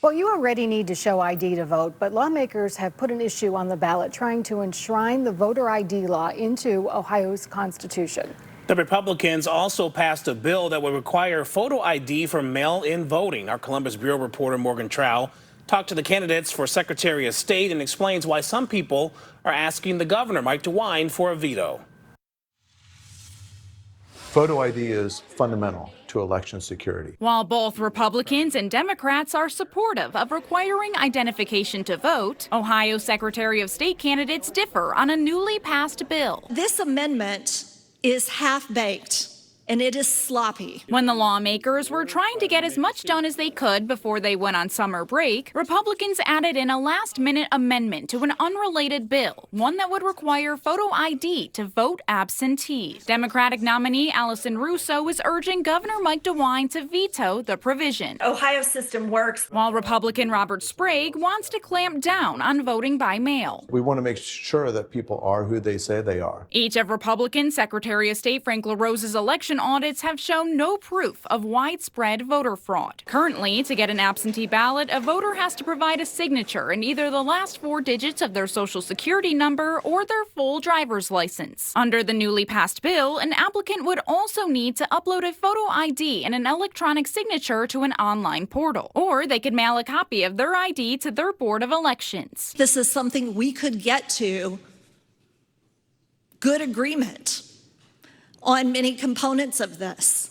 Well, you already need to show ID to vote, but lawmakers have put an issue on the ballot trying to enshrine the voter ID law into Ohio's Constitution. The Republicans also passed a bill that would require photo ID for mail-in voting. Our Columbus Bureau reporter Morgan Trow talked to the candidates for Secretary of State and explains why some people are asking the governor, Mike DeWine, for a veto. Photo ID is fundamental to election security. While both Republicans and Democrats are supportive of requiring identification to vote, Ohio Secretary of State candidates differ on a newly passed bill. This amendment is half-baked, and it is sloppy. When the lawmakers were trying to get as much done as they could before they went on summer break, Republicans added in a last-minute amendment to an unrelated bill, one that would require photo ID to vote absentee. Democratic nominee Allison Russo is urging Governor Mike DeWine to veto the provision. Ohio's system works. While Republican Robert Sprague wants to clamp down on voting by mail. We want to make sure that people are who they say they are. Each of Republican Secretary of State Frank LaRosa's election audits have shown no proof of widespread voter fraud. Currently, to get an absentee ballot, a voter has to provide a signature in either the last 4 digits of their social security number or their full driver's license. Under the newly passed bill, an applicant would also need to upload a photo ID and an electronic signature to an online portal, or they could mail a copy of their ID to their Board of Elections. This is something we could get to good agreement on many components of this,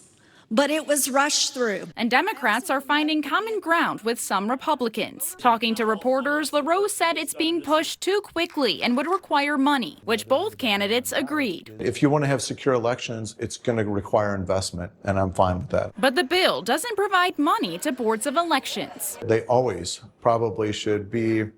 but it was rushed through. And Democrats are finding common ground with some Republicans. Talking to reporters, LaRose said it's being pushed too quickly and would require money, which both candidates agreed. If you want to have secure elections, it's going to require investment, and I'm fine with that. But the bill doesn't provide money to boards of elections. They always probably should be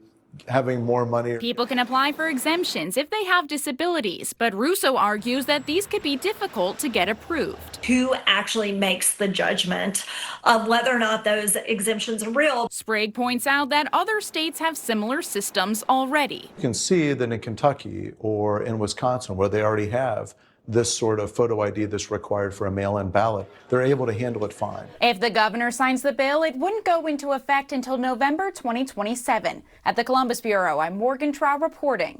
having more money. People can apply for exemptions if they have disabilities, but Russo argues that these could be difficult to get approved. Who actually makes the judgment of whether or not those exemptions are real? Sprague points out that other states have similar systems already. You can see that in Kentucky or in Wisconsin, where they already have this sort of photo ID that's required for a mail-in ballot, they're able to handle it fine. If the governor signs the bill, it wouldn't go into effect until November 2027. At the Columbus Bureau, I'm Morgan Trow reporting.